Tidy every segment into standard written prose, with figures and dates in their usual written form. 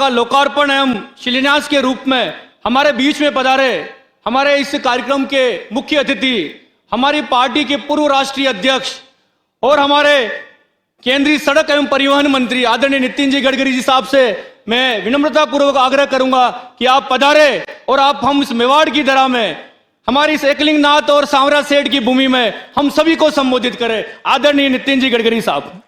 का लोकार्पण एवं शिलान्यास के रूप में हमारे बीच में पधारे हमारे इस कार्यक्रम के मुख्य अतिथि हमारी पार्टी के पूर्व राष्ट्रीय अध्यक्ष और हमारे केंद्रीय सड़क एवं परिवहन मंत्री आदरणीय नितिन जी गडकरी जी साहब से मैं विनम्रता पूर्वक आग्रह करूंगा कि आप पधारे और आप हम इस मेवाड़ की धरा में हमारी इस एकलिंगनाथ और सांवरा सेठ की भूमि में हम सभी को संबोधित करें। आदरणीय नितिन जी गडकरी साहब।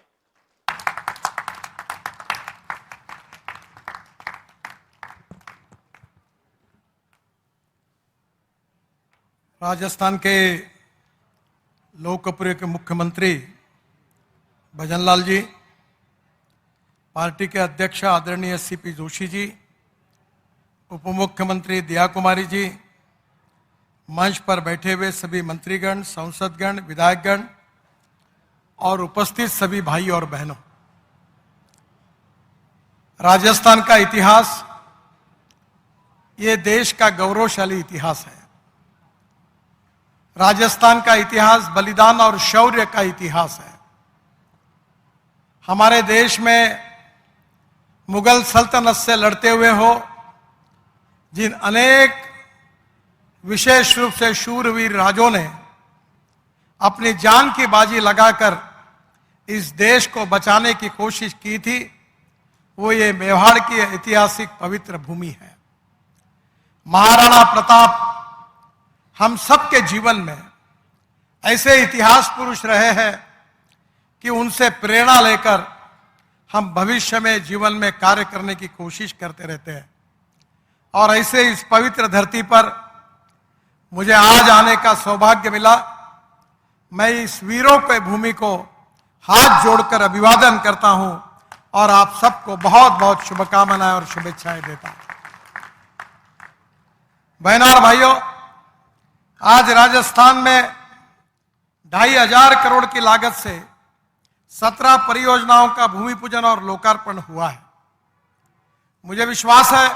राजस्थान के लोकप्रिय के मुख्यमंत्री भजनलाल जी, पार्टी के अध्यक्ष आदरणीय सीपी जोशी जी, उप मुख्यमंत्री दिया कुमारी जी, मंच पर बैठे हुए सभी मंत्रीगण, सांसदगण, विधायकगण और उपस्थित सभी भाई और बहनों, राजस्थान का इतिहास ये देश का गौरवशाली इतिहास है। राजस्थान का इतिहास बलिदान और शौर्य का इतिहास है। हमारे देश में मुगल सल्तनत से लड़ते हुए हो जिन अनेक विशेष रूप से शूरवीर राजों ने अपनी जान की बाजी लगाकर इस देश को बचाने की कोशिश की थी, वो ये मेवाड़ की ऐतिहासिक पवित्र भूमि है। महाराणा प्रताप हम सबके जीवन में ऐसे इतिहास पुरुष रहे हैं कि उनसे प्रेरणा लेकर हम भविष्य में जीवन में कार्य करने की कोशिश करते रहते हैं। और ऐसे इस पवित्र धरती पर मुझे आज आने का सौभाग्य मिला। मैं इस वीरों के भूमि को हाथ जोड़कर अभिवादन करता हूं और आप सबको बहुत बहुत शुभकामनाएं और शुभेच्छाएं देता हूं। बहनों और भाइयों, आज राजस्थान में 2500 करोड़ की लागत से 17 परियोजनाओं का भूमि पूजन और लोकार्पण हुआ है। मुझे विश्वास है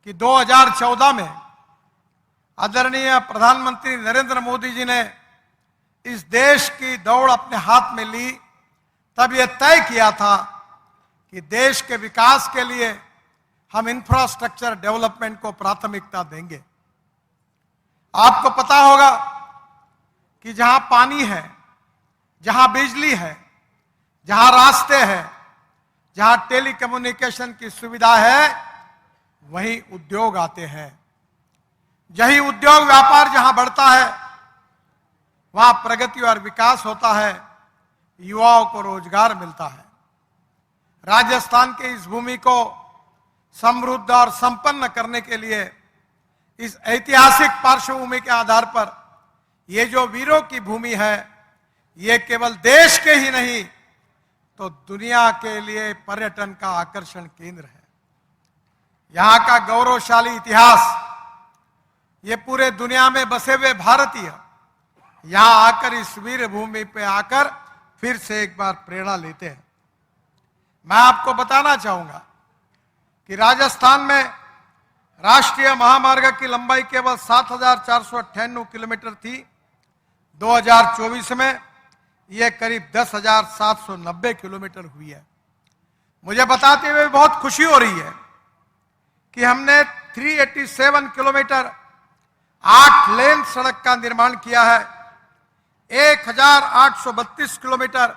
कि 2014 में आदरणीय प्रधानमंत्री नरेंद्र मोदी जी ने इस देश की दौड़ अपने हाथ में ली, तब यह तय किया था कि देश के विकास के लिए हम इंफ्रास्ट्रक्चर डेवलपमेंट को प्राथमिकता देंगे। आपको पता होगा कि जहां पानी है, जहां बिजली है, जहां रास्ते हैं, जहां टेलीकम्युनिकेशन की सुविधा है, वहीं उद्योग आते हैं। यही उद्योग व्यापार जहां बढ़ता है वहां प्रगति और विकास होता है, युवाओं को रोजगार मिलता है। राजस्थान के इस भूमि को समृद्ध और संपन्न करने के लिए इस ऐतिहासिक पार्श्वभूमि के आधार पर ये जो वीरों की भूमि है, ये केवल देश के ही नहीं तो दुनिया के लिए पर्यटन का आकर्षण केंद्र है। यहाँ का गौरवशाली इतिहास ये पूरे दुनिया में बसे हुए भारतीय यहाँ आकर इस वीर भूमि पे आकर फिर से एक बार प्रेरणा लेते हैं। मैं आपको बताना चाहूंगा कि राजस्थान में राष्ट्रीय महामार्ग की लंबाई केवल 7,498 किलोमीटर थी। 2024 में यह करीब 10,790 किलोमीटर हुई है। मुझे बताते हुए बहुत खुशी हो रही है कि हमने 387 किलोमीटर 8 लेन सड़क का निर्माण किया है। 1,832 किलोमीटर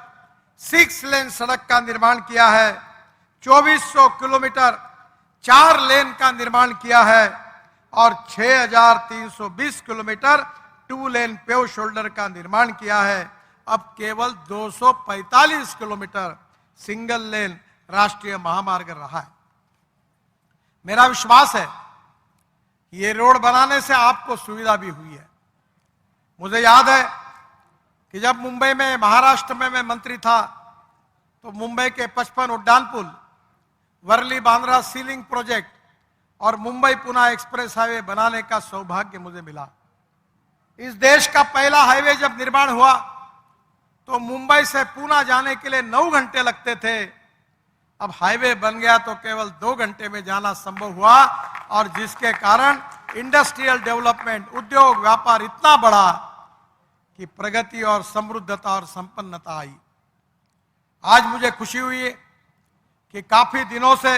6 लेन सड़क का निर्माण किया है। 2400 किलोमीटर 4 लेन का निर्माण किया है और 6,320 किलोमीटर 2 लेन पेव शोल्डर का निर्माण किया है। अब केवल 245 किलोमीटर सिंगल लेन राष्ट्रीय महामार्ग रहा है। मेरा विश्वास है ये रोड बनाने से आपको सुविधा भी हुई है। मुझे याद है कि जब मुंबई में, महाराष्ट्र में मैं मंत्री था तो मुंबई के 55 उड्डान पुल, वर्ली बांद्रा सीलिंग प्रोजेक्ट और मुंबई पुणे एक्सप्रेस हाईवे बनाने का सौभाग्य मुझे मिला। इस देश का पहला हाईवे जब निर्माण हुआ तो मुंबई से पुणे जाने के लिए 9 घंटे लगते थे। अब हाईवे बन गया तो केवल 2 घंटे में जाना संभव हुआ और जिसके कारण इंडस्ट्रियल डेवलपमेंट, उद्योग व्यापार इतना बढ़ा कि प्रगति और समृद्धता और संपन्नता आई। आज मुझे खुशी हुई कि काफी दिनों से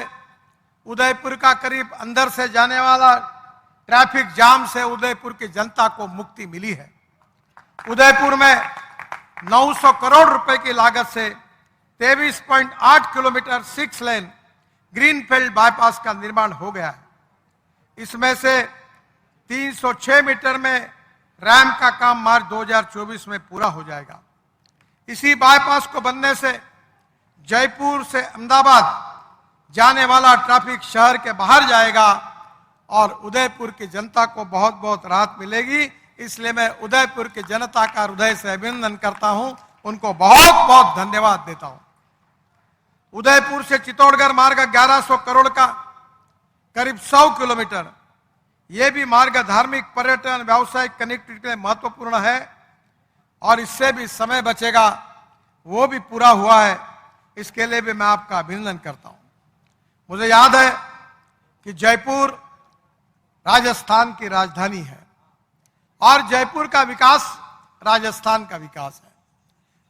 उदयपुर का करीब अंदर से जाने वाला ट्रैफिक जाम से उदयपुर की जनता को मुक्ति मिली है। उदयपुर में 900 करोड़ रुपए की लागत से 23.8 किलोमीटर 6 लेन ग्रीनफील्ड बाईपास का निर्माण हो गया है। इसमें से 306 मीटर में रैम्प का काम मार्च 2024 में पूरा हो जाएगा। इसी बाईपास को बनने से जयपुर से अहमदाबाद जाने वाला ट्रैफिक शहर के बाहर जाएगा और उदयपुर की जनता को बहुत बहुत राहत मिलेगी। इसलिए मैं उदयपुर की जनता का हृदय से अभिनंदन करता हूं, उनको बहुत बहुत धन्यवाद देता हूं। उदयपुर से चित्तौड़गढ़ मार्ग 1100 करोड़ का करीब 100 किलोमीटर, यह भी मार्ग धार्मिक, पर्यटन, व्यावसायिक कनेक्टिविटी के लिए महत्वपूर्ण है और इससे भी समय बचेगा, वो भी पूरा हुआ है। इसके लिए भी मैं आपका अभिनंदन करता हूं। मुझे याद है कि जयपुर राजस्थान की राजधानी है और जयपुर का विकास राजस्थान का विकास है।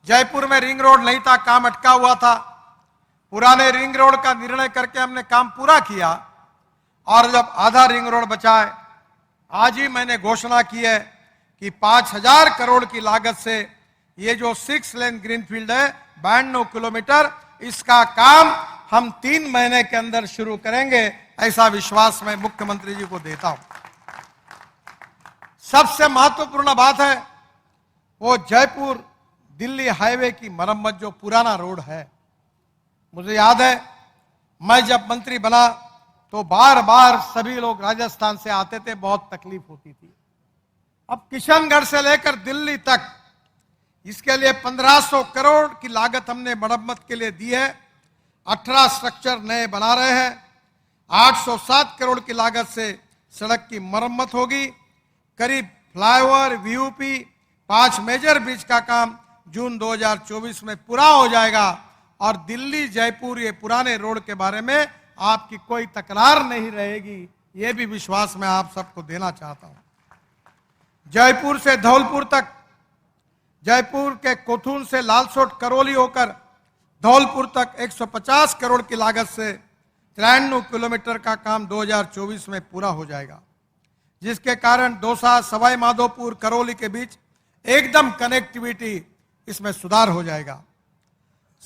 जयपुर में रिंग रोड नहीं था, काम अटका हुआ था। पुराने रिंग रोड का निर्णय करके हमने काम पूरा किया और जब आधा रिंग रोड बचा है, आज ही मैंने घोषणा की है कि 5000 करोड़ की लागत से ये जो 6 लेन ग्रीनफील्ड है 92 किलोमीटर, इसका काम हम 3 महीने के अंदर शुरू करेंगे, ऐसा विश्वास मैं मुख्यमंत्री जी को देता हूं। सबसे महत्वपूर्ण बात है वो जयपुर दिल्ली हाईवे की मरम्मत, जो पुराना रोड है। मुझे याद है मैं जब मंत्री बना तो बार बार सभी लोग राजस्थान से आते थे, बहुत तकलीफ होती थी। अब किशनगढ़ से लेकर दिल्ली तक इसके लिए 1500 करोड़ की लागत हमने मरम्मत के लिए दी है। 18 स्ट्रक्चर नए बना रहे हैं। 807 करोड़ की लागत से सड़क की मरम्मत होगी। करीब फ्लाईओवर, वीयूपी, 5 मेजर ब्रिज का काम जून 2024 में पूरा हो जाएगा और दिल्ली जयपुर ये पुराने रोड के बारे में आपकी कोई तकरार नहीं रहेगी, ये भी विश्वास मैं आप सबको देना चाहता हूं। जयपुर से धौलपुर तक, जयपुर के कोथून से लालसोट करौली होकर धौलपुर तक 150 करोड़ की लागत से 93 किलोमीटर का काम 2024 में पूरा हो जाएगा, जिसके कारण दौसा, सवाई माधोपुर, करौली के बीच एकदम कनेक्टिविटी इसमें सुधार हो जाएगा।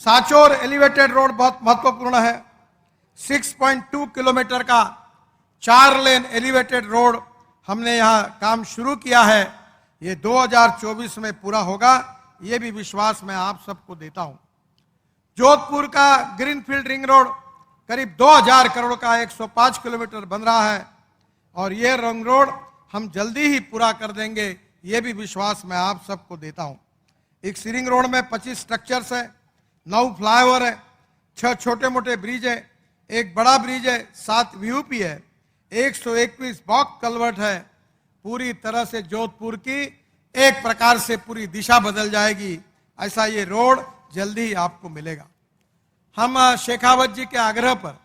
सांचौर एलिवेटेड रोड बहुत महत्वपूर्ण है। 6.2 किलोमीटर का 4 लेन एलिवेटेड रोड हमने यहां काम शुरू किया है, ये 2024 में पूरा होगा, ये भी विश्वास मैं आप सबको देता हूं। जोधपुर का ग्रीनफील्ड रिंग रोड करीब 2000 करोड़ का 105 किलोमीटर बन रहा है और ये रिंग रोड हम जल्दी ही पूरा कर देंगे, ये भी विश्वास मैं आप सबको देता हूं। एक रिंग रोड में 25 स्ट्रक्चर्स है, 9 फ्लाईओवर है, 6 छोटे मोटे ब्रिज है, एक बड़ा ब्रिज है, 7 वीयूपी है, 121 बॉक्स कलवर्ट है। पूरी तरह से जोधपुर की एक प्रकार से पूरी दिशा बदल जाएगी, ऐसा ये रोड जल्दी ही आपको मिलेगा। हम शेखावत जी के आग्रह पर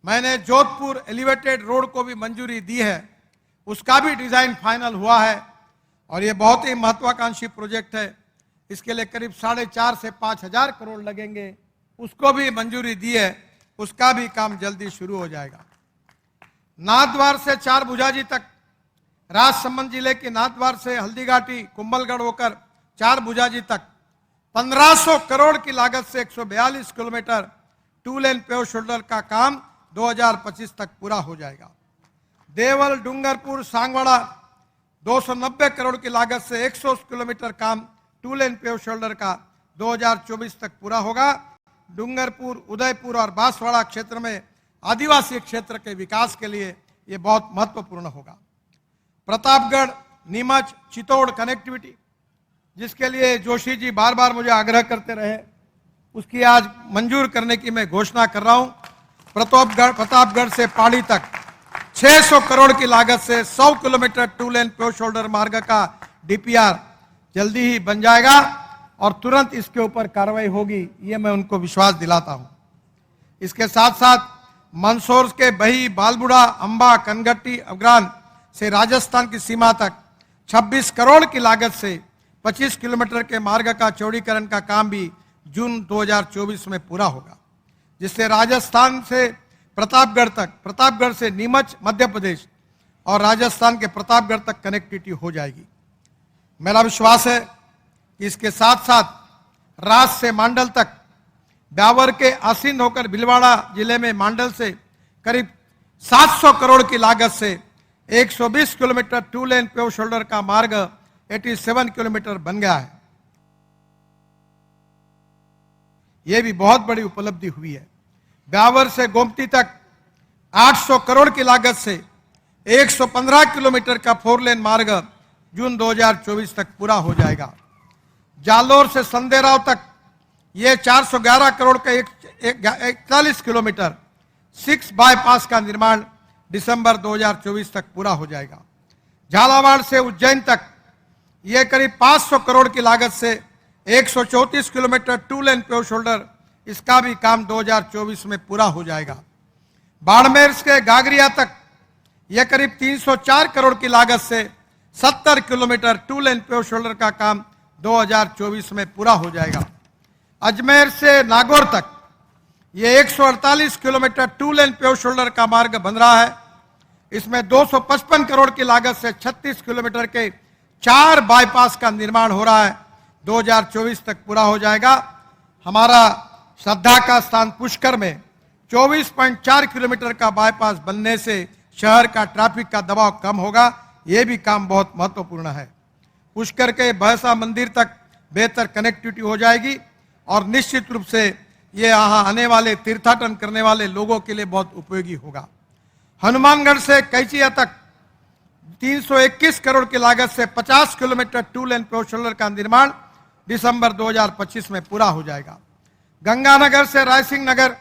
मैंने जोधपुर एलिवेटेड रोड को भी मंजूरी दी है, उसका भी डिजाइन फाइनल हुआ है और ये बहुत ही महत्वाकांक्षी प्रोजेक्ट है। इसके लिए करीब 4.5 से 5,000 करोड़ लगेंगे, उसको भी मंजूरी दी है, उसका भी काम जल्दी शुरू हो जाएगा। नाथद्वार से 4 भुजाजी तक, राजसमंद जिले के नाथद्वार से हल्दीघाटी, कुंभलगढ़ होकर 4 भुजाजी तक 1500 करोड़ की लागत से 142 किलोमीटर 2 लेन पेव शोल्डर का काम 2025 तक पूरा हो जाएगा। देवल, डूंगरपुर, सांगवाड़ा 290 करोड़ की लागत से 100 किलोमीटर काम 2 लेन पेव शोल्डर का 2024 तक पूरा होगा। डूंगरपुर, उदयपुर और बांसवाड़ा क्षेत्र में आदिवासी क्षेत्र के विकास के लिए यह बहुत महत्वपूर्ण होगा। प्रतापगढ़, नीमच, चित्तौड़ कनेक्टिविटी, जिसके लिए जोशी जी बार बार मुझे आग्रह करते रहे, उसकी आज मंजूर करने की मैं घोषणा कर रहा हूं। प्रतापगढ़ से पाड़ी तक 600 करोड़ की लागत से 100 किलोमीटर 2 लेन पेव शोल्डर मार्ग का डीपीआर जल्दी ही बन जाएगा और तुरंत इसके ऊपर कार्रवाई होगी, ये मैं उनको विश्वास दिलाता हूं। इसके साथ साथ मंदसौर के बही, बालबुड़ा, अंबा, कनगट्टी, अफगान से राजस्थान की सीमा तक 26 करोड़ की लागत से 25 किलोमीटर के मार्ग का चौड़ीकरण का काम भी जून 2024 में पूरा होगा, जिससे राजस्थान से प्रतापगढ़ तक, प्रतापगढ़ से नीमच मध्य प्रदेश और राजस्थान के प्रतापगढ़ तक कनेक्टिविटी हो जाएगी। मेरा विश्वास है कि इसके साथ साथ रास से मांडल तक, ब्यावर के आसीन होकर भीलवाड़ा जिले में मांडल से करीब 700 करोड़ की लागत से 120 किलोमीटर 2 लेन पेव शोल्डर का मार्ग 87 किलोमीटर बन गया है। यह भी बहुत बड़ी उपलब्धि हुई है। ब्यावर से गोमती तक 800 करोड़ की लागत से 115 किलोमीटर का 4 लेन मार्ग जून 2024 तक पूरा हो जाएगा। जालोर से संदेराव तक ये 411 करोड़ का 41 किलोमीटर 6 बाईपास का निर्माण दिसंबर 2024 तक पूरा हो जाएगा। झालावाड़ से उज्जैन तक ये करीब 500 करोड़ की लागत से 134 किलोमीटर 2 लेन पेव शोल्डर, इसका भी काम 2024 में पूरा हो जाएगा। बाड़मेर से गागरिया तक यह करीब 304 करोड़ की लागत से 70 किलोमीटर 2 लेन पेव शोल्डर का काम 2024 में पूरा हो जाएगा। अजमेर से नागौर तक ये 148 किलोमीटर 2 लेन पेव शोल्डर का मार्ग बन रहा है। इसमें 255 करोड़ की लागत से 36 किलोमीटर के 4 बाईपास का निर्माण हो रहा है, 2024 तक पूरा हो जाएगा। हमारा श्रद्धा का स्थान पुष्कर में 24.4 किलोमीटर का बाईपास बनने से शहर का ट्रैफिक का दबाव कम होगा। यह भी काम बहुत महत्वपूर्ण है। पुष्कर के भैंसा मंदिर तक बेहतर कनेक्टिविटी हो जाएगी और निश्चित रूप से ये यहाँ आने वाले तीर्थाटन करने वाले लोगों के लिए बहुत उपयोगी होगा। हनुमानगढ़ से कैचिया तक 321 करोड़ की लागत से 50 किलोमीटर 2 लेन पेव शोल्डर का निर्माण दिसंबर 2025 में पूरा हो जाएगा। गंगानगर से रायसिंह नगर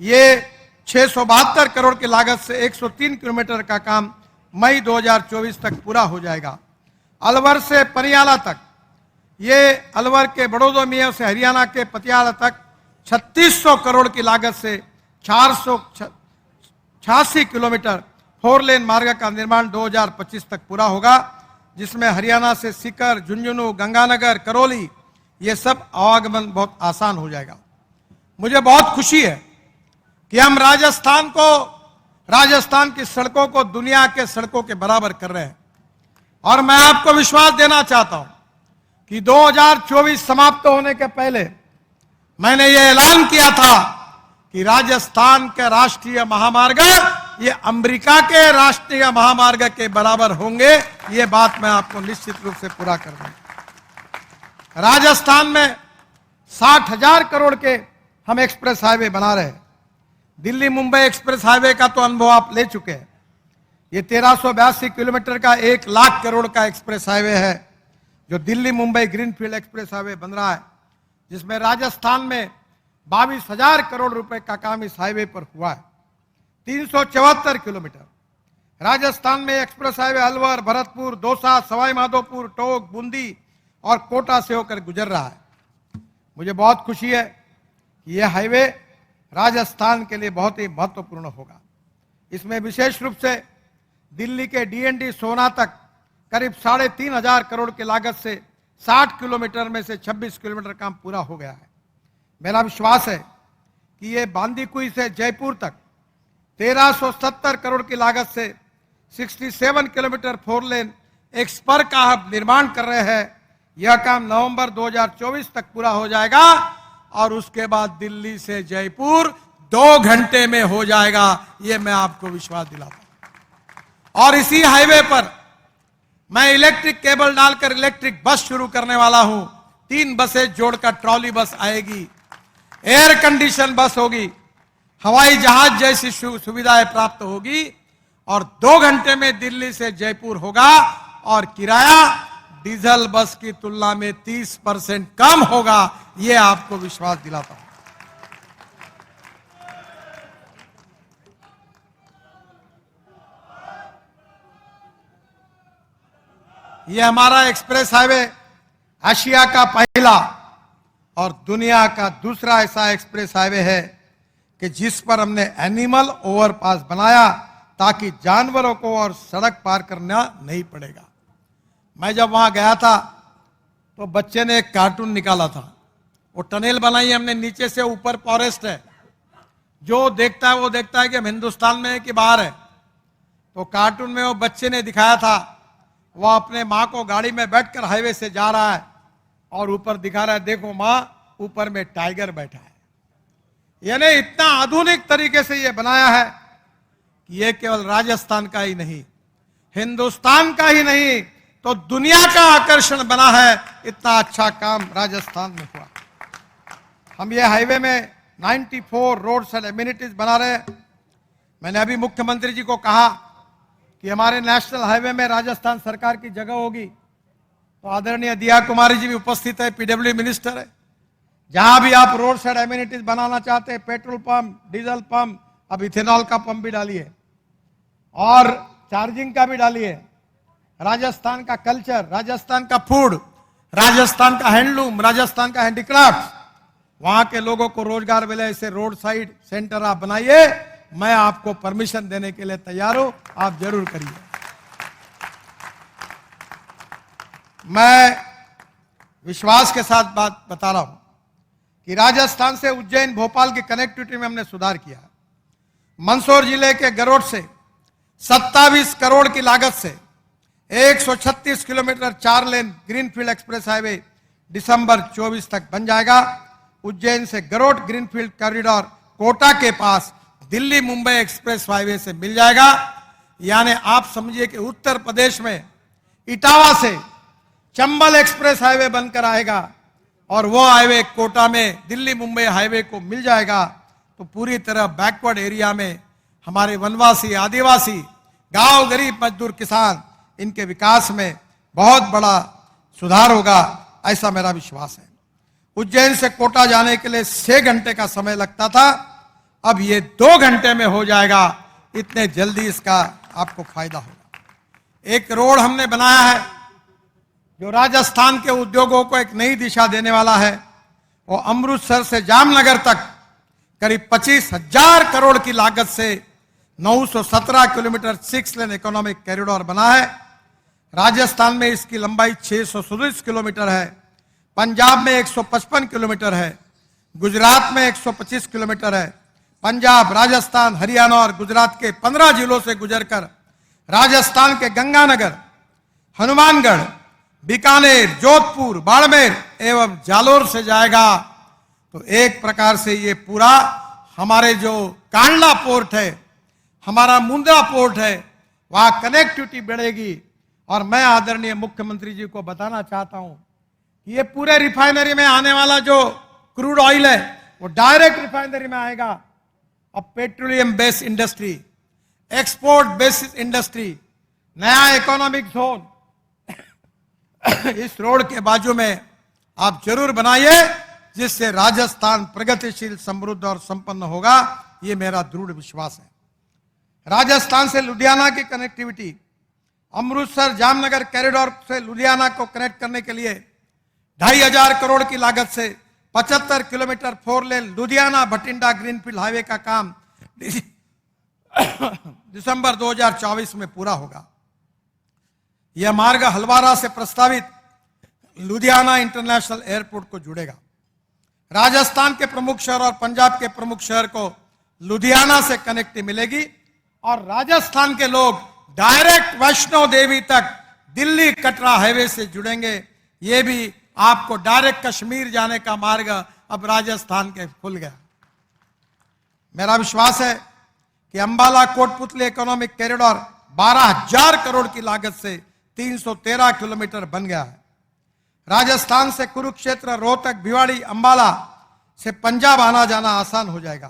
ये 672 करोड़ की लागत से 103 किलोमीटर का काम मई 2024 तक पूरा हो जाएगा। अलवर से परियाला तक, ये अलवर के बड़ौदा मियां से हरियाणा के पटियाला तक 3600 करोड़ की लागत से 486 किलोमीटर 4 लेन मार्ग का निर्माण 2025 तक पूरा होगा, जिसमें हरियाणा से सीकर, झुंझुनू, गंगानगर, करौली ये सब आवागमन बहुत आसान हो जाएगा। मुझे बहुत खुशी है कि हम राजस्थान की सड़कों को दुनिया के सड़कों के बराबर कर रहे हैं और मैं आपको विश्वास देना चाहता हूं कि 2024 समाप्त होने के पहले मैंने ये ऐलान किया था कि राजस्थान के राष्ट्रीय महामार्ग ये अमेरिका के राष्ट्रीय महामार्ग के बराबर होंगे। ये बात मैं आपको निश्चित रूप से पूरा कर दूंगा। राजस्थान में 60,000 करोड़ के हम एक्सप्रेस हाईवे बना रहे हैं। दिल्ली मुंबई एक्सप्रेस हाईवे का तो अनुभव आप ले चुके हैं। ये 1382 किलोमीटर का 1 लाख करोड़ का एक्सप्रेस हाईवे है जो Delhi Mumbai greenfield express highway बन रहा है, जिसमें राजस्थान में 22,000 करोड़ रुपए का काम इस हाईवे पर हुआ है। 374 किलोमीटर राजस्थान में एक्सप्रेस हाईवे अलवर, भरतपुर, दौसा, सवाई माधोपुर, टोंक, बूंदी और कोटा से होकर गुजर रहा है। मुझे बहुत खुशी है कि यह हाईवे राजस्थान के लिए बहुत ही महत्वपूर्ण होगा। इसमें विशेष रूप से दिल्ली के डीएनडी सोना तक करीब 3,500 करोड़ की लागत से 60 किलोमीटर में से 26 किलोमीटर काम पूरा हो गया है। मेरा विश्वास है कि ये बांदीकुई से जयपुर तक 1370 करोड़ की लागत से 67 किलोमीटर 4 लेन एक्सपर का हम निर्माण कर रहे हैं। यह काम नवंबर 2024 तक पूरा हो जाएगा और उसके बाद दिल्ली से जयपुर 2 घंटे में हो जाएगा। यह मैं आपको विश्वास दिलाता हूं। और इसी हाईवे पर मैं इलेक्ट्रिक केबल डालकर इलेक्ट्रिक बस शुरू करने वाला हूं। 3 बसें जोड़कर ट्रॉली बस आएगी, एयर कंडीशन बस होगी, हवाई जहाज जैसी सुविधाएं प्राप्त होगी और 2 घंटे में दिल्ली से जयपुर होगा और किराया डीजल बस की तुलना में 30% कम होगा। यह आपको विश्वास दिलाता हूं। यह हमारा एक्सप्रेस हाईवे एशिया का पहला और दुनिया का दूसरा ऐसा एक्सप्रेस हाईवे है कि जिस पर हमने एनिमल ओवरपास बनाया ताकि जानवरों को और सड़क पार करना नहीं पड़ेगा। मैं जब वहां गया था तो बच्चे ने एक कार्टून निकाला था। वो टनेल बनाई हमने, नीचे से ऊपर फॉरेस्ट है जो देखता है वो देखता है कि हम हिंदुस्तान में है कि बाहर है। तो कार्टून में वो बच्चे ने दिखाया था, वो अपने माँ को गाड़ी में बैठकर हाईवे से जा रहा है और ऊपर दिखा रहा है, देखो माँ, ऊपर में टाइगर बैठा है। यानी इतना आधुनिक तरीके से ये बनाया है कि ये केवल राजस्थान का ही नहीं, हिंदुस्तान का ही नहीं, तो दुनिया का आकर्षण बना है। इतना अच्छा काम राजस्थान में हुआ। हम ये हाईवे में 94 रोड्स एंड एमिनिटीज बना रहे हैं। मैंने अभी मुख्यमंत्री जी को कहा कि हमारे नेशनल हाईवे में राजस्थान सरकार की जगह होगी, तो आदरणीय दिया कुमारी जी भी उपस्थित है, पीडब्ल्यू मिनिस्टर है। जहां भी आप रोड साइड एमिनिटीज बनाना चाहते हैं, पेट्रोल पंप, डीजल पंप, अब इथेनॉल का पंप भी डालिए और चार्जिंग का भी डालिए। राजस्थान का कल्चर, राजस्थान का फूड, राजस्थान का हैंडलूम, राजस्थान का हैंडीक्राफ्ट, वहां के लोगों को रोजगार मिले, ऐसे रोड साइड सेंटर आप बनाइए। मैं आपको परमिशन देने के लिए तैयार हूं, आप जरूर करिए। मैं विश्वास के साथ बात बता रहा हूं कि राजस्थान से उज्जैन भोपाल की कनेक्टिविटी में हमने सुधार किया। मंदसौर जिले के गरोड से 27 करोड़ की लागत से 136 kilometre 4 lane greenfield express highway दिसंबर 24 तक बन जाएगा। उज्जैन से गरोड ग्रीनफील्ड कॉरिडोर कोटा के पास दिल्ली मुंबई एक्सप्रेस हाईवे से मिल जाएगा। यानी आप समझिए कि उत्तर प्रदेश में इटावा से चंबल एक्सप्रेस हाईवे बनकर आएगा और वो हाईवे कोटा में दिल्ली मुंबई हाईवे को मिल जाएगा। तो पूरी तरह बैकवर्ड एरिया में हमारे वनवासी, आदिवासी, गांव, गरीब मजदूर, किसान, इनके विकास में बहुत बड़ा सुधार होगा, ऐसा मेरा विश्वास है। उज्जैन से कोटा जाने के लिए 6 घंटे का समय लगता था, अब ये 2 घंटे में हो जाएगा। इतने जल्दी इसका आपको फायदा होगा। एक रोड हमने बनाया है जो राजस्थान के उद्योगों को एक नई दिशा देने वाला है। वो अमृतसर से जामनगर तक करीब 25,000 करोड़ की लागत से 917 किलोमीटर 6 लेन इकोनॉमिक कॉरिडोर बना है। राजस्थान में इसकी लंबाई 637 किलोमीटर है, पंजाब में 155 किलोमीटर है, गुजरात में 125 किलोमीटर है। पंजाब, राजस्थान, हरियाणा और गुजरात के 15 जिलों से गुजरकर राजस्थान के गंगानगर, हनुमानगढ़, बीकानेर, जोधपुर, बाड़मेर एवं जालोर से जाएगा। तो एक प्रकार से ये पूरा हमारे जो कांडला पोर्ट है, हमारा मुंद्रा पोर्ट है, वहां कनेक्टिविटी बढ़ेगी। और मैं आदरणीय मुख्यमंत्री जी को बताना चाहता हूं कि ये पूरे रिफाइनरी में आने वाला जो क्रूड ऑयल है वो डायरेक्ट रिफाइनरी में आएगा। अब petroleum based industry, export based industry, नया इकोनॉमिक जोन इस रोड के बाजू में आप जरूर बनाइए, जिससे राजस्थान प्रगतिशील, समृद्ध और संपन्न होगा। ये मेरा दृढ़ विश्वास है। राजस्थान से लुधियाना की कनेक्टिविटी, अमृतसर जामनगर कॉरिडोर से लुधियाना को कनेक्ट करने के लिए 2,500 करोड़ की लागत से 75 किलोमीटर 4 लेन लुधियाना भटिंडा ग्रीनफील्ड हाईवे का काम दिसंबर 2024 में पूरा होगा। यह मार्ग हलवारा से प्रस्तावित लुधियाना इंटरनेशनल एयरपोर्ट को जुड़ेगा। राजस्थान के प्रमुख शहर और पंजाब के प्रमुख शहर को लुधियाना से कनेक्टिविटी मिलेगी और राजस्थान के लोग डायरेक्ट वैष्णो देवी तक दिल्ली कटरा हाईवे से जुड़ेंगे। ये भी आपको डायरेक्ट कश्मीर जाने का मार्ग अब राजस्थान के खुल गया। मेरा विश्वास है कि अंबाला कोटपुतली इकोनॉमिक कॉरिडोर 12,000 करोड़ की लागत से 313 किलोमीटर बन गया है। राजस्थान से कुरुक्षेत्र, रोहतक, भिवाड़ी, अंबाला से पंजाब आना जाना आसान हो जाएगा।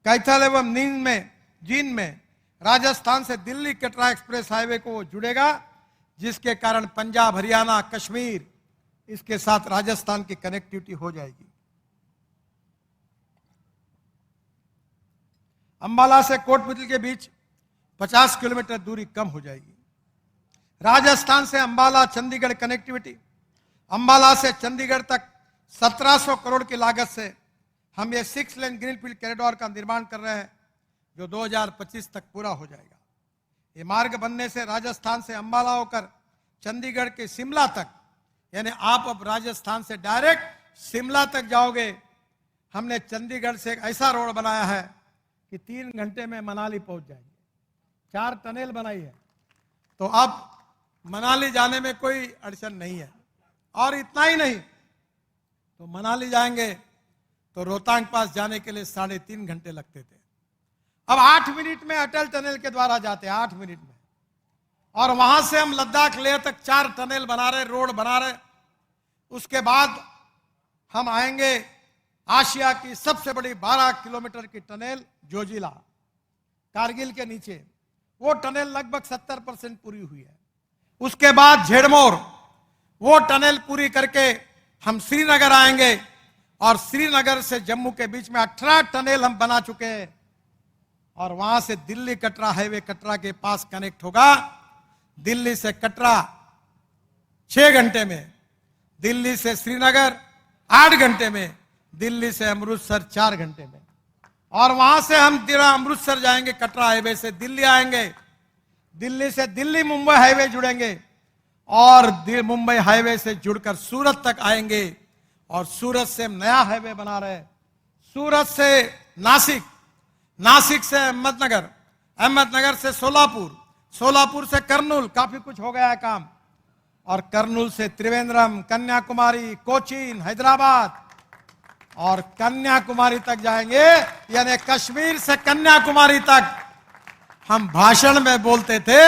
कैथल एवं जींद में राजस्थान से दिल्ली कटरा एक्सप्रेस हाईवे को जुड़ेगा, जिसके कारण पंजाब, हरियाणा, कश्मीर, इसके साथ राजस्थान की कनेक्टिविटी हो जाएगी। अंबाला से कोटपुतली के बीच 50 किलोमीटर दूरी कम हो जाएगी। राजस्थान से अंबाला चंडीगढ़ कनेक्टिविटी, अंबाला से चंडीगढ़ तक 1700 करोड़ की लागत से हम ये 6 लेन ग्रीनफील्ड कॉरिडोर का निर्माण कर रहे हैं, जो 2025 तक पूरा हो जाएगा। ये मार्ग बनने से राजस्थान से अंबाला होकर चंडीगढ़ के शिमला तक, यानी आप अब राजस्थान से डायरेक्ट शिमला तक जाओगे। हमने चंडीगढ़ से एक ऐसा रोड बनाया है कि 3 घंटे में मनाली पहुंच जाएंगे। 4 टनल बनाई है, तो अब मनाली जाने में कोई अड़चन नहीं है। और इतना ही नहीं, तो मनाली जाएंगे तो रोहतांग पास जाने के लिए 3.5 घंटे लगते थे, अब 8 मिनट में अटल टनल के द्वारा जाते हैं, 8 मिनट में। और वहां से हम लद्दाख लेह तक 4 टनल बना रहे, रोड बना रहे। उसके बाद हम आएंगे आशिया की सबसे बड़ी 12 किलोमीटर की टनल जोजिला, कारगिल के नीचे, वो टनल लगभग 70% पूरी हुई है। उसके बाद झेड़मोर, वो टनल पूरी करके हम श्रीनगर आएंगे, और श्रीनगर से जम्मू के बीच में 18 टनल हम बना चुके हैं। और वहां से दिल्ली कटरा हाईवे कटरा के पास कनेक्ट होगा। दिल्ली से कटरा 6 घंटे में, दिल्ली से श्रीनगर 8 घंटे में, दिल्ली से अमृतसर 4 घंटे में। और वहां से हम अमृतसर जाएंगे, कटरा हाईवे से दिल्ली आएंगे, दिल्ली से दिल्ली मुंबई हाईवे जुड़ेंगे, और मुंबई हाईवे से जुड़कर सूरत तक आएंगे। और सूरत से नया हाईवे बना रहे, सूरत से नासिक, नासिक से अहमदनगर, अहमदनगर से सोलापुर, सोलापुर से करनूल, काफी कुछ हो गया है काम। और करनूल से त्रिवेंद्रम, कन्याकुमारी, कोचीन, हैदराबाद, और कन्याकुमारी तक जाएंगे, यानी कश्मीर से कन्याकुमारी तक। हम भाषण में बोलते थे,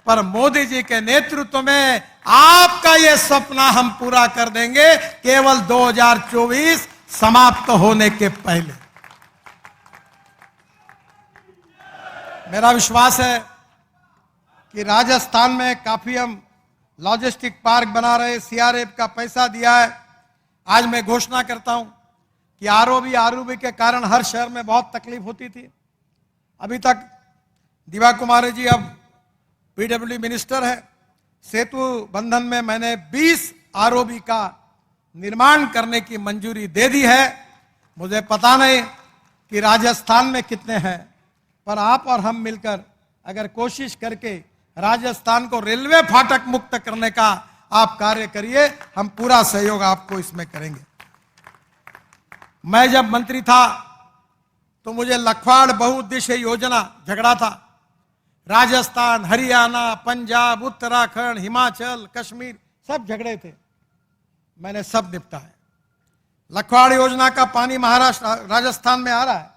पर मोदी जी के नेतृत्व में आपका यह सपना हम पूरा कर देंगे, केवल 2024 समाप्त होने के पहले। मेरा विश्वास है कि राजस्थान में काफी हम लॉजिस्टिक पार्क बना रहे, सीआरएफ का पैसा दिया है। आज मैं घोषणा करता हूं कि आरओबी के कारण हर शहर में बहुत तकलीफ होती थी। अभी तक दिवा कुमारी जी अब पीडब्ल्यूडी मिनिस्टर है, सेतु बंधन में मैंने 20 आरओबी का निर्माण करने की मंजूरी दे दी है। मुझे पता नहीं कि राजस्थान में कितने हैं, पर आप और हम मिलकर अगर कोशिश करके राजस्थान को रेलवे फाटक मुक्त करने का आप कार्य करिए, हम पूरा सहयोग आपको इसमें करेंगे। मैं जब मंत्री था तो मुझे लखवाड़ बहुउद्देश्य योजना झगड़ा था। राजस्थान, हरियाणा, पंजाब, उत्तराखंड, हिमाचल, कश्मीर सब झगड़े थे, मैंने सब निपटा है। लखवाड़ योजना का पानी महाराष्ट्र, राजस्थान में आ रहा है,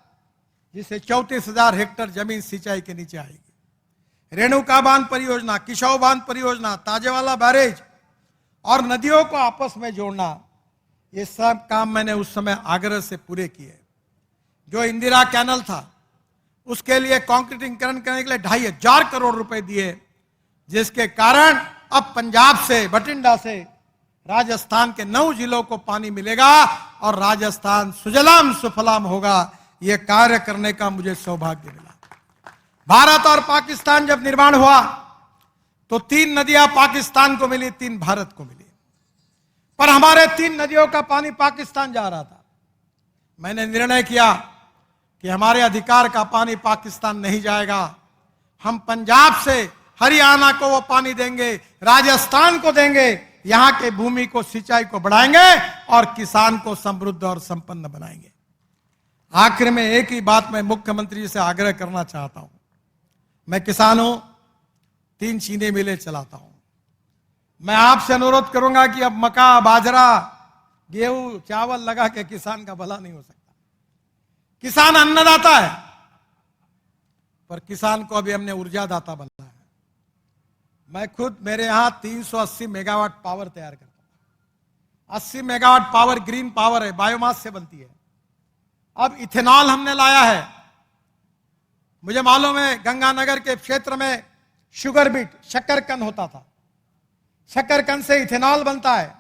जिससे 34,000 हेक्टेयर जमीन सिंचाई के नीचे आएगी। रेणुका बांध परियोजना, किशोर बांध परियोजना, ताजेवाला बैरेज और नदियों को आपस में जोड़ना, ये सब काम मैंने उस समय आग्रह से पूरे किए। जो इंदिरा कैनल था उसके लिए कंक्रीटीकरण करने के लिए 2,500 करोड़ रुपए दिए, जिसके कारण अब पंजाब से, बठिंडा से राजस्थान के 9 जिलों को पानी मिलेगा और राजस्थान सुजलाम सुफलाम होगा। यह कार्य करने का मुझे सौभाग्य मिला। भारत और पाकिस्तान जब निर्माण हुआ तो 3 नदियां पाकिस्तान को मिली, 3 भारत को मिली, पर हमारे 3 नदियों का पानी पाकिस्तान जा रहा था। मैंने निर्णय किया कि हमारे अधिकार का पानी पाकिस्तान नहीं जाएगा, हम पंजाब से हरियाणा को वो पानी देंगे, राजस्थान को देंगे, यहां के भूमि को, सिंचाई को बढ़ाएंगे और किसान को समृद्ध और संपन्न बनाएंगे। आखिर में एक ही बात मैं मुख्यमंत्री से आग्रह करना चाहता हूं। मैं किसान हूं, 3 चीनी मिलें चलाता हूं। मैं आपसे अनुरोध करूंगा कि अब मक्का, बाजरा, गेहूं, चावल लगा के किसान का भला नहीं हो सकता। किसान अन्नदाता है, पर किसान को अभी हमने ऊर्जादाता बनना है। मैं खुद, मेरे यहां 380 मेगावाट पावर तैयार करता हूं। 80 मेगावाट पावर ग्रीन पावर है, बायोमास से बनती है। अब इथेनॉल हमने लाया है। मुझे मालूम है गंगानगर के क्षेत्र में शुगर बीट, शक्करकंद होता था, शक्करकंद से इथेनॉल बनता है,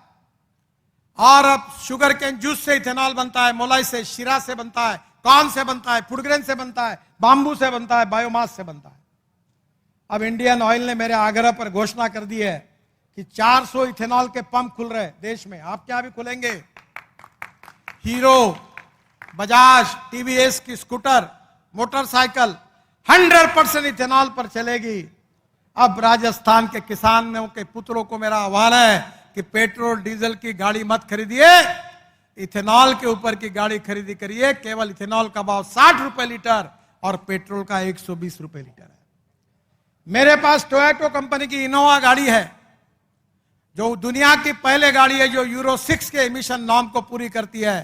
और अब शुगर केन जूस से इथेनॉल बनता है, मोलाई से, शीरा से बनता है, कॉर्न से बनता है, फूड ग्रेन से बनता है, बाम्बू से बनता है, बायोमास से बनता है। अब इंडियन ऑयल ने मेरे आग्रह पर घोषणा कर दी है कि 400 इथेनॉल के पंप खुल रहे देश में, आपके यहां भी खुलेंगे। हीरो, बजाज, टीवीएस की स्कूटर, मोटरसाइकिल 100% इथेनॉल पर चलेगी। अब राजस्थान के किसानों के पुत्रों को मेरा आह्वान है कि पेट्रोल डीजल की गाड़ी मत खरीदिए, इथेनॉल के ऊपर की गाड़ी खरीदी करिए। केवल इथेनॉल का भाव 60 रुपए लीटर और पेट्रोल का 120 रुपए लीटर है। मेरे पास टोयोटा कंपनी की इनोवा गाड़ी है, जो दुनिया की पहले गाड़ी है जो यूरो 6 के एमिशन नॉर्म को पूरी करती है।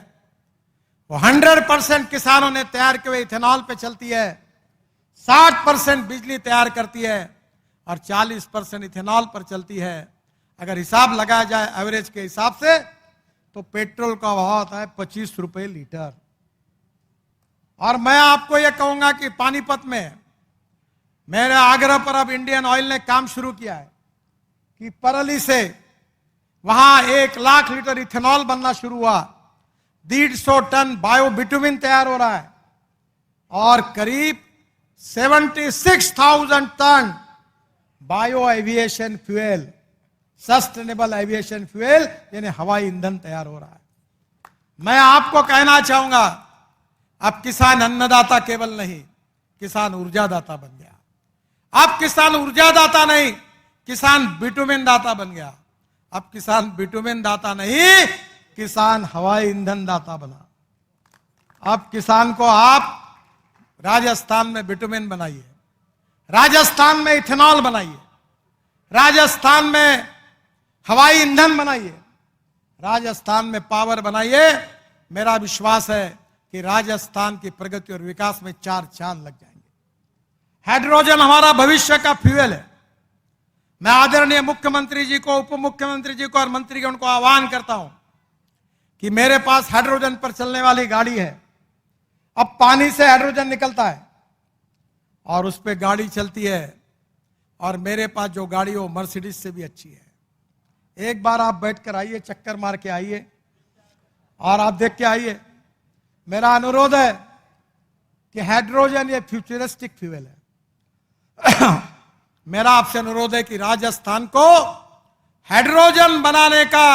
वो 100% किसानों ने तैयार किए हुए इथेनॉल पे चलती है, 60% बिजली तैयार करती है और 40% इथेनॉल पर चलती है। अगर हिसाब लगाया जाए एवरेज के हिसाब से तो पेट्रोल का भाव आता है 25 रुपए लीटर। और मैं आपको यह कहूंगा कि पानीपत में मेरे आग्रह पर अब इंडियन ऑयल ने काम शुरू किया है कि परली से वहां 1 लाख लीटर इथेनॉल बनना शुरू हुआ, 150 टन बायो बिटुमिन तैयार हो रहा है और करीब 76,000 ton bio aviation fuel, sustainable aviation fuel यानी हवाई ईंधन तैयार हो रहा है। मैं आपको कहना चाहूंगा, अब किसान अन्नदाता केवल नहीं, किसान ऊर्जादाता बन गया। अब किसान ऊर्जादाता नहीं, किसान बिटुमिन दाता बन गया। अब किसान बिटुमिन दाता नहीं, किसान हवाई ईंधन दाता बना। अब किसान को आप राजस्थान में बिटुमिन बनाइए, राजस्थान में इथेनॉल बनाइए, राजस्थान में हवाई ईंधन बनाइए, राजस्थान में पावर बनाइए। मेरा विश्वास है कि राजस्थान की प्रगति और विकास में 4 चांद लग जाएंगे। हाइड्रोजन हमारा भविष्य का फ्यूल है। मैं आदरणीय मुख्यमंत्री जी को, उप मुख्यमंत्री जी को और मंत्रीगण को आह्वान करता हूं कि मेरे पास हाइड्रोजन पर चलने वाली गाड़ी है। अब पानी से हाइड्रोजन निकलता है और उस पर गाड़ी चलती है, और मेरे पास जो गाड़ी है वो मर्सिडीज से भी अच्छी है। एक बार आप बैठ कर आइए, चक्कर मार के आइए और आप देख के आइए। मेरा अनुरोध है कि हाइड्रोजन ये फ्यूचरिस्टिक फ्यूल है। मेरा आपसे अनुरोध है कि राजस्थान को हाइड्रोजन बनाने का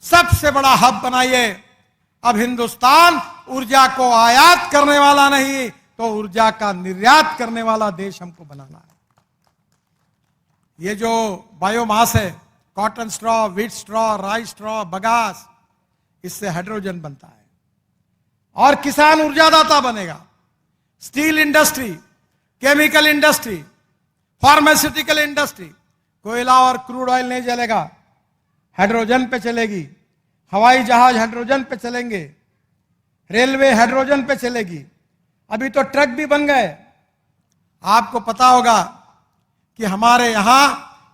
सबसे बड़ा हब बनाइए। अब हिंदुस्तान ऊर्जा को आयात करने वाला नहीं, तो ऊर्जा का निर्यात करने वाला देश हमको बनाना है। ये जो बायोमास है, cotton straw, wheat straw, rice straw, bagasse, इससे हाइड्रोजन बनता है और किसान ऊर्जादाता बनेगा। Steel industry, chemical industry, pharmaceutical industry, कोयला और क्रूड ऑयल नहीं जलेगा, हाइड्रोजन पे चलेगी। हवाई जहाज हाइड्रोजन पे चलेंगे, रेलवे हाइड्रोजन पे चलेगी। अभी तो ट्रक भी बन गए। आपको पता होगा कि हमारे यहां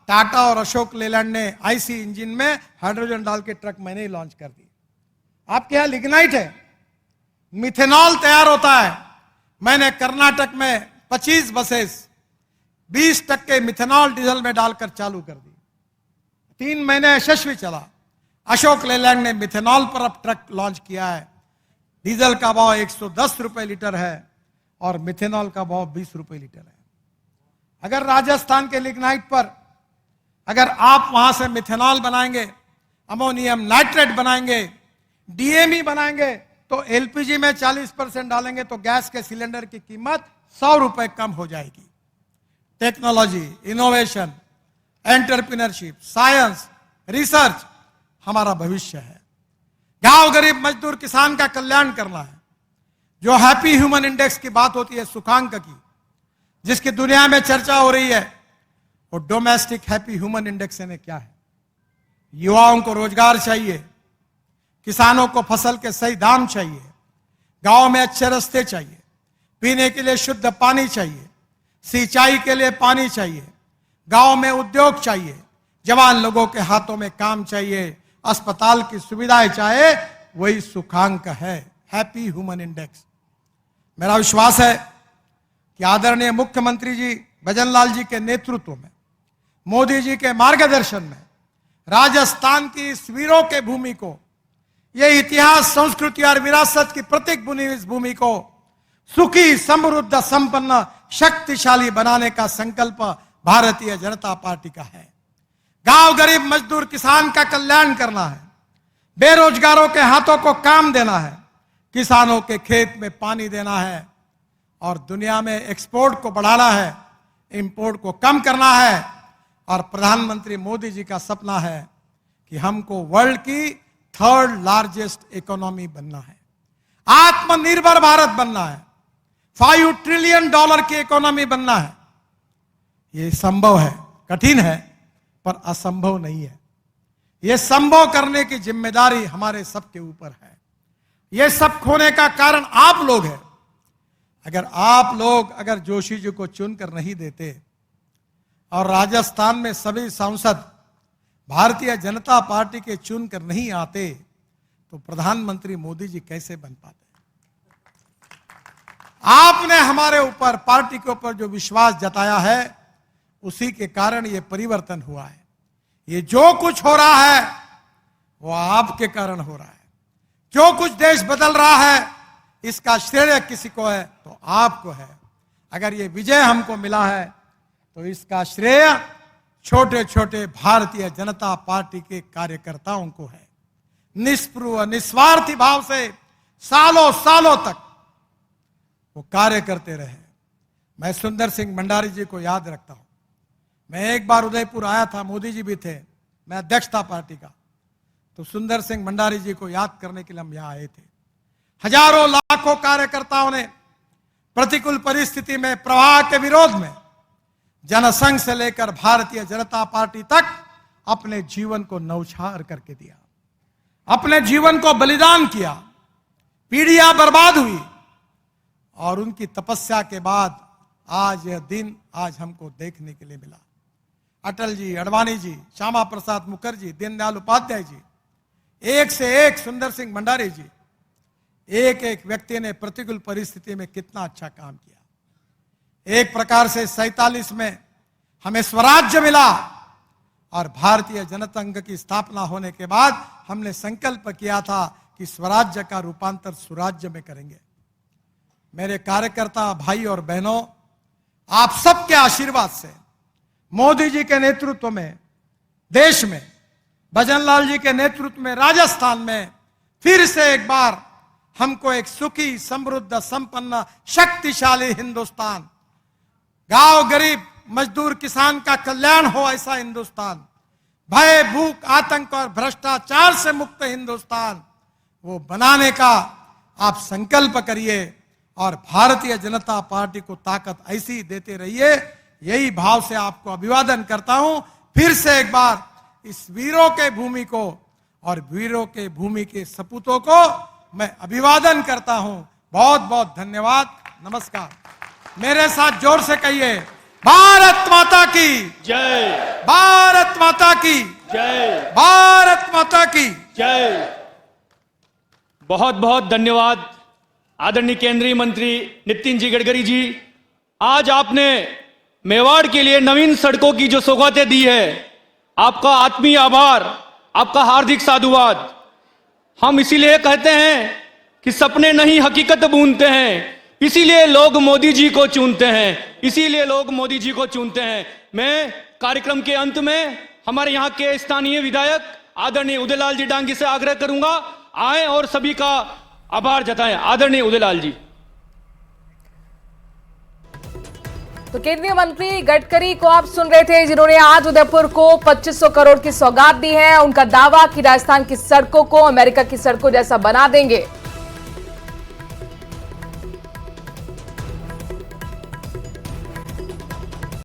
टाटा और अशोक लेलैंड ने आईसी इंजन में हाइड्रोजन डाल के ट्रक मैंने ही लॉन्च कर दी। आपके यहां लिग्नाइट है, मिथेनॉल तैयार होता है। मैंने कर्नाटक में 25 बसेस 20% मिथेनॉल डीजल में डालकर चालू कर दी। 3 महीने यशस्वी चला। अशोक लेलैंड ने मिथेनॉल पर अब ट्रक लॉन्च किया है। डीजल का भाव 110 रुपए लीटर है और मिथेनॉल का भाव 20 रुपए लीटर है। अगर राजस्थान के लिग्नाइट पर अगर आप वहां से मिथेनॉल बनाएंगे, अमोनियम नाइट्रेट बनाएंगे, डीएमई बनाएंगे, तो एलपीजी में 40% डालेंगे तो गैस के सिलेंडर की कीमत 100 रुपए कम हो जाएगी। Technology, innovation, entrepreneurship, science, research हमारा भविष्य है। गांव गरीब मजदूर किसान का कल्याण करना है। जो हैप्पी ह्यूमन इंडेक्स की बात होती है, सूचकांक की, जिसकी दुनिया में चर्चा हो रही है, वो डोमेस्टिक हैप्पी ह्यूमन इंडेक्स ने क्या है? युवाओं को रोजगार चाहिए, किसानों को फसल के सही दाम चाहिए, गांव में अच्छे रास्ते चाहिए, पीने के लिए शुद्ध पानी चाहिए, सिंचाई के लिए पानी चाहिए, गांव में उद्योग चाहिए, जवान लोगों के हाथों में काम चाहिए, अस्पताल की सुविधाएं चाहे, वही सूचकांक है, हैप्पी ह्यूमन इंडेक्स। मेरा विश्वास है कि आदरणीय मुख्यमंत्री जी भजनलाल जी के नेतृत्व में, मोदी जी के मार्गदर्शन में राजस्थान की इस वीरों के भूमि को, ये इतिहास, संस्कृति और विरासत की प्रतीक बुनी इस भूमि को सुखी, समृद्ध, संपन्न, शक्तिशाली बनाने का संकल्प भारतीय जनता पार्टी का है। गांव गरीब मजदूर किसान का कल्याण करना है, बेरोजगारों के हाथों को काम देना है, किसानों के खेत में पानी देना है और दुनिया में एक्सपोर्ट को बढ़ाना है, इंपोर्ट को कम करना है। और प्रधानमंत्री मोदी जी का सपना है कि हमको वर्ल्ड की 3rd लार्जेस्ट इकोनॉमी बनना है, आत्मनिर्भर भारत बनना है, $5 ट्रिलियन की इकोनॉमी बनना है। ये संभव है, कठिन है पर असंभव नहीं है। यह संभव करने की जिम्मेदारी हमारे सबके ऊपर है। यह सब खोने का कारण आप लोग हैं। अगर आप लोग अगर जोशी जी को चुनकर नहीं देते और राजस्थान में सभी सांसद भारतीय जनता पार्टी के चुनकर नहीं आते तो प्रधानमंत्री मोदी जी कैसे बन पाते? आपने हमारे ऊपर, पार्टी के ऊपर जो विश्वास जताया है उसी के कारण ये परिवर्तन हुआ है। ये जो कुछ हो रहा है वो आपके कारण हो रहा है। जो कुछ देश बदल रहा है इसका श्रेय किसी को है तो आपको है। अगर ये विजय हमको मिला है तो इसका श्रेय छोटे छोटे भारतीय जनता पार्टी के कार्यकर्ताओं को है। निष्पृह निस्वार्थी भाव से सालों सालों तक वो कार्य करते रहे। मैं सुंदर सिंह भंडारी जी को याद रखता हूं। मैं एक बार उदयपुर आया था, मोदी जी भी थे, मैं अध्यक्ष था पार्टी का, तो सुंदर सिंह भंडारी जी को याद करने के लिए हम यहां आए थे। हजारों लाखों कार्यकर्ताओं ने प्रतिकूल परिस्थिति में, प्रवाह के विरोध में जनसंघ से लेकर भारतीय जनता पार्टी तक अपने जीवन को न्यौछावर करके दिया, अपने जीवन को बलिदान किया। पीढ़ियां बर्बाद हुई और उनकी तपस्या के बाद आज यह दिन आज हमको देखने के लिए मिला। अटल जी, अडवाणी जी, श्यामा प्रसाद मुखर्जी, दीनदयाल उपाध्याय जी, एक से एक, सुंदर सिंह भंडारी जी, एक एक व्यक्ति ने प्रतिकूल परिस्थिति में कितना अच्छा काम किया। एक प्रकार से 47 में हमें स्वराज्य मिला और भारतीय जनता संघ की स्थापना होने के बाद हमने संकल्प किया था कि स्वराज्य का रूपांतर सुराज्य में करेंगे। मेरे कार्यकर्ता भाई और बहनों, आप सबके आशीर्वाद से, मोदी जी के नेतृत्व में देश में, भजन लाल जी के नेतृत्व में राजस्थान में फिर से एक बार हमको एक सुखी, समृद्ध, संपन्न, शक्तिशाली हिंदुस्तान, गांव गरीब मजदूर किसान का कल्याण हो ऐसा हिंदुस्तान, भय भूख आतंक और भ्रष्टाचार से मुक्त हिंदुस्तान, वो बनाने का आप संकल्प करिए और भारतीय जनता पार्टी को ताकत ऐसी देते रहिए। यही भाव से आपको अभिवादन करता हूं। फिर से एक बार इस वीरों के भूमि को और वीरों के भूमि के सपूतों को मैं अभिवादन करता हूं। बहुत बहुत धन्यवाद, नमस्कार। मेरे साथ जोर से कहिए, भारत माता की जय, भारत माता की जय, भारत माता की जय। बहुत बहुत धन्यवाद आदरणीय केंद्रीय मंत्री नितिन जी गडकरी जी। आज आपने मेवाड़ के लिए नवीन सड़कों की जो सौगातें दी है, आपका आत्मीय आभार, आपका हार्दिक साधुवाद। हम इसीलिए कहते हैं कि सपने नहीं हकीकत बूंदते हैं, इसीलिए लोग मोदी जी को चुनते हैं, इसीलिए लोग मोदी जी को चुनते हैं। मैं कार्यक्रम के अंत में हमारे यहाँ के स्थानीय विधायक आदरणीय उदयलाल जी डांगी से आग्रह करूंगा, आए और सभी का आभार जताएं। आदरणीय उदयलाल जी। तो केंद्रीय मंत्री गडकरी को आप सुन रहे थे, जिन्होंने आज उदयपुर को 2500 करोड़ की सौगात दी है। उनका दावा कि राजस्थान की सड़कों को अमेरिका की सड़कों जैसा बना देंगे।